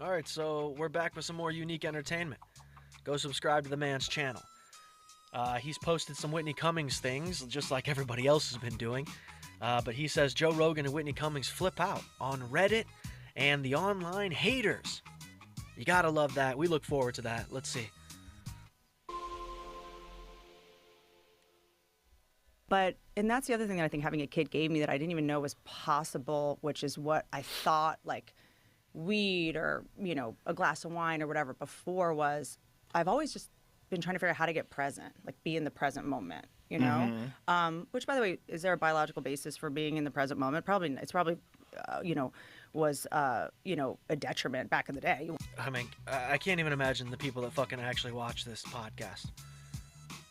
All right, so we're back with some more Yew Neek Entertainment. Go subscribe to the man's channel. He's posted some Whitney Cummings things, just like everybody else has been doing. But he says Joe Rogan and Whitney Cummings flip out on Reddit and the online haters. You gotta love that. We look forward to that. Let's see. And that's the other thing that I think having a kid gave me that I didn't even know was possible, which is what I thought, like, weed or, a glass of wine or whatever before was, I've always just been trying to figure out how to get present, like be in the present moment, which, by the way, is there a biological basis for being in the present moment? Probably, it's probably, was, a detriment back in the day. I mean, I can't even imagine the people that fucking actually watch this podcast.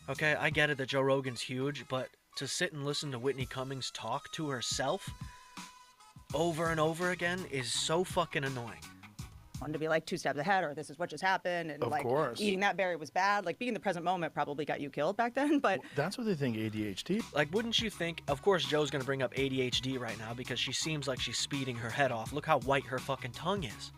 Okay, I get it that Joe Rogan's huge, but to sit and listen to Whitney Cummings talk to herself over and over again is so fucking annoying. Wanted to be like 2 steps ahead, or this is what just happened, and Of course. Eating that berry was bad. Like being in the present moment probably got you killed back then, but That's what they think ADHD. Like, wouldn't you think, of course Joe's gonna bring up ADHD right now because she seems like she's speeding her head off. Look how white her fucking tongue is.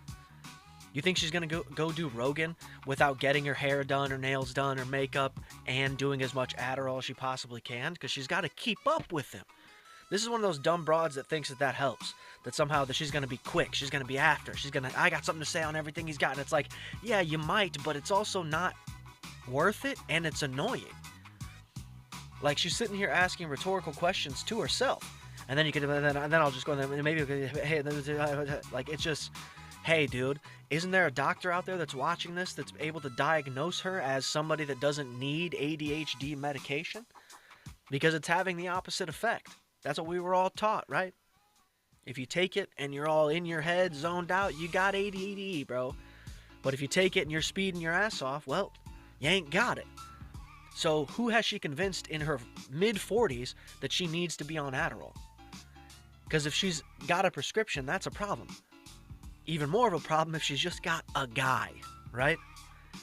You think she's gonna go do Rogan without getting her hair done, her nails done, her makeup, and doing as much Adderall as she possibly can? Because she's got to keep up with him. This is one of those dumb broads that thinks that helps. That somehow that she's gonna be quick, she's gonna be after, I got something to say on everything he's got. And it's like, yeah, you might, but it's also not worth it, and it's annoying. Like, she's sitting here asking rhetorical questions to herself, and then then I'll just go and maybe hey, like, it's just. Hey, dude, isn't there a doctor out there that's watching this that's able to diagnose her as somebody that doesn't need ADHD medication? Because it's having the opposite effect. That's what we were all taught, right? If you take it and you're all in your head, zoned out, you got ADD, bro. But if you take it and you're speeding your ass off, well, you ain't got it. So who has she convinced in her mid-40s that she needs to be on Adderall? Because if she's got a prescription, that's a problem. Even more of a problem if she's just got a guy, right?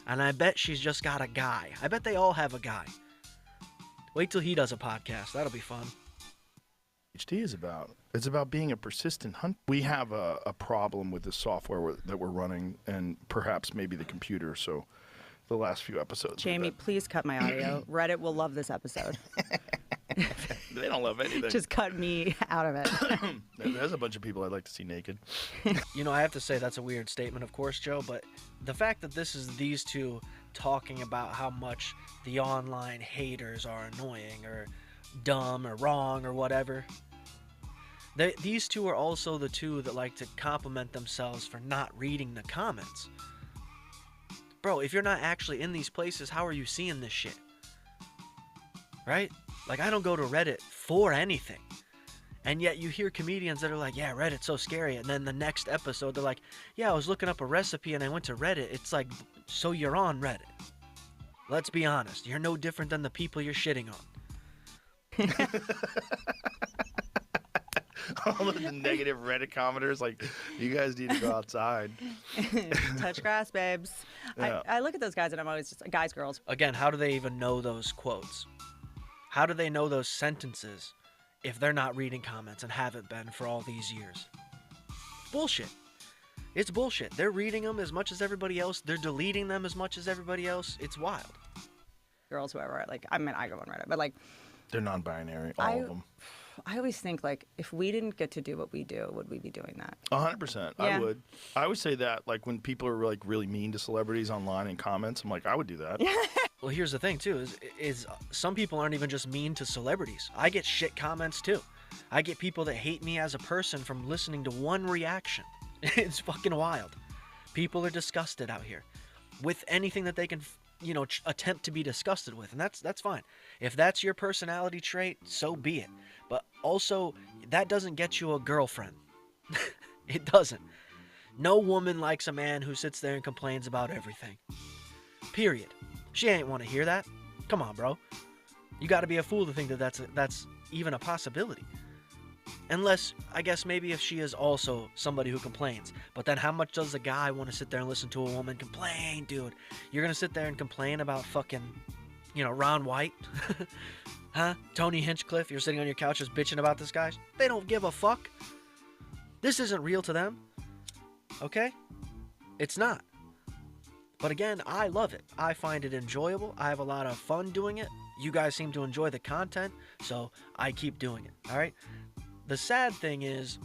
And I bet she's just got a guy. I bet they all have a guy. Wait till he does a podcast. That'll be fun. ADHD is about. It's about being a persistent hunt. We have a problem with the software that we're running, and perhaps maybe the computer. So the last few episodes. Jamie, please cut my audio. Reddit will love this episode. They don't love anything. Just cut me out of it. There's a bunch of people I'd like to see naked. I have to say that's a weird statement, of course, Joe, but the fact that this is these two talking about how much the online haters are annoying or dumb or wrong or whatever. These two are also the two that like to compliment themselves for not reading the comments. Bro, if you're not actually in these places, how are you seeing this shit? Right? Like, I don't go to Reddit for anything. And yet you hear comedians that are like, yeah, Reddit's so scary. And then the next episode, they're like, yeah, I was looking up a recipe and I went to Reddit. It's like, so you're on Reddit. Let's be honest. You're no different than the people you're shitting on. All of the negative Reddit commenters, like, you guys need to go outside. Touch grass, babes. Yeah. I look at those guys and I'm always just, guys, girls. Again, how do they even know those quotes? How do they know those sentences if they're not reading comments and haven't been for all these years? Bullshit. It's bullshit. They're reading them as much as everybody else. They're deleting them as much as everybody else. It's wild. Girls, whoever. Like, I mean, I go on Reddit, but like, They're non-binary, all of them. I always think, like, if we didn't get to do what we do, would we be doing that? 100%. Yeah. I would. I always say that, like, when people are, like, really mean to celebrities online in comments, I'm like, I would do that. Well, here's the thing, too, is some people aren't even just mean to celebrities. I get shit comments, too. I get people that hate me as a person from listening to one reaction. It's fucking wild. People are disgusted out here with anything that they can, attempt to be disgusted with. And that's fine. If that's your personality trait, so be it. But also, that doesn't get you a girlfriend. It doesn't. No woman likes a man who sits there and complains about everything. Period. She ain't want to hear that. Come on, bro. You got to be a fool to think that that's even a possibility. Unless, I guess, maybe if she is also somebody who complains. But then how much does a guy want to sit there and listen to a woman complain, dude? You're going to sit there and complain about fucking, Ron White? Huh? Tony Hinchcliffe, you're sitting on your couch just bitching about this guy? They don't give a fuck. This isn't real to them. Okay? It's not. But again, I love it. I find it enjoyable. I have a lot of fun doing it. You guys seem to enjoy the content, so I keep doing it. All right? The sad thing is,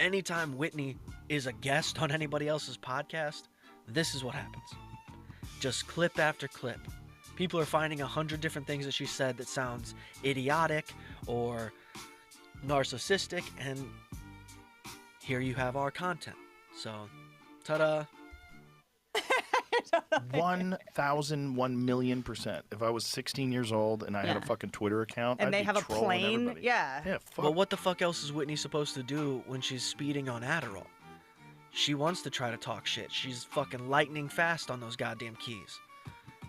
anytime Whitney is a guest on anybody else's podcast, this is what happens. Just clip after clip. People are finding 100 different things that she said that sounds idiotic or narcissistic, and here you have our content. So, ta-da. 1,000,000,000%. If I was 16 years old and I had a fucking Twitter account, and I'd they be have a trolling plane, everybody. yeah. Fuck. Well, what the fuck else is Whitney supposed to do when she's speeding on Adderall? She wants to try to talk shit. She's fucking lightning fast on those goddamn keys.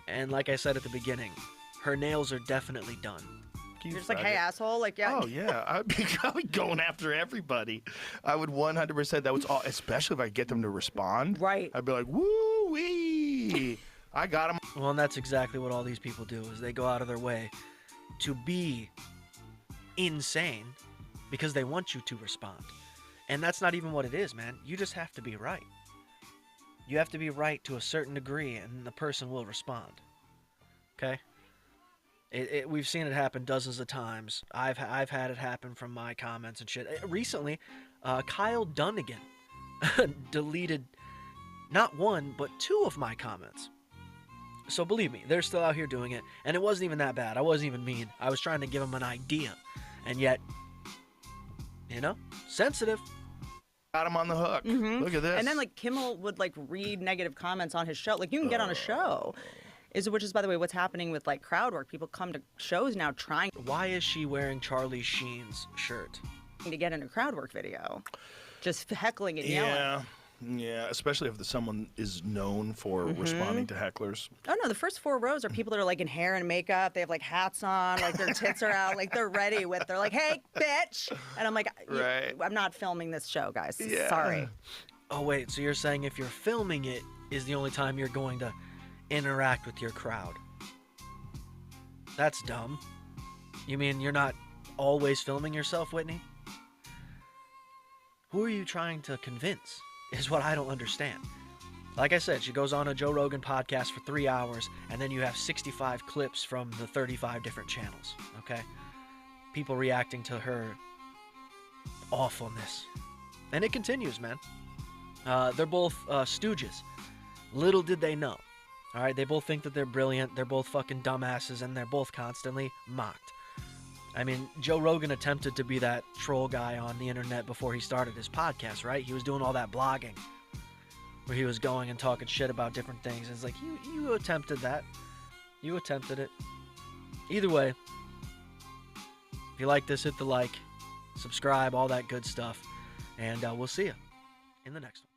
And like I said at the beginning, her nails are definitely done. You're just like, hey, asshole. Like, yeah. Oh, yeah. I'd be going after everybody. I would 100%. That was all, especially if I get them to respond. Right. I'd be like, woo-wee. I got them. Well, and that's exactly what all these people do, is they go out of their way to be insane because they want you to respond. And that's not even what it is, man. You just have to be right. You have to be right to a certain degree, and the person will respond. Okay? We've seen it happen dozens of times. I've had it happen from my comments and shit. Recently, Kyle Dunnigan deleted not one, but 2 of my comments. So believe me, they're still out here doing it. And it wasn't even that bad. I wasn't even mean. I was trying to give them an idea. And yet, you know, sensitive. Got him on the hook. Mm-hmm. Look at this. And then, like, Kimmel would, like, read negative comments on his show. Like, you can get on a show. Which is, by the way, what's happening with, like, crowd work. People come to shows now trying Why is she wearing Charlie Sheen's shirt? to get in a crowd work video. Just heckling and yelling. Yeah, especially if someone is known for responding to hecklers. Oh, no, the first 4 rows are people that are, like, in hair and makeup. They have, like, hats on. Like, their tits are out. Like, they're ready with. They're like, hey, bitch. And I'm like, Right. I'm not filming this show, guys. Yeah. Sorry. Oh, wait, so you're saying if you're filming it is the only time you're going to interact with your crowd? That's dumb. You mean you're not always filming yourself, Whitney? Who are you trying to convince is what I don't understand. Like I said, she goes on a Joe Rogan podcast for 3 hours, and then you have 65 clips from the 35 different channels, okay? People reacting to her awfulness. And it continues, man. They're both stooges. Little did they know. All right, they both think that they're brilliant. They're both fucking dumbasses, and they're both constantly mocked. I mean, Joe Rogan attempted to be that troll guy on the internet before he started his podcast, right? He was doing all that blogging where he was going and talking shit about different things. It's like, you attempted that. You attempted it. Either way, if you like this, hit the like, subscribe, all that good stuff, and we'll see you in the next one.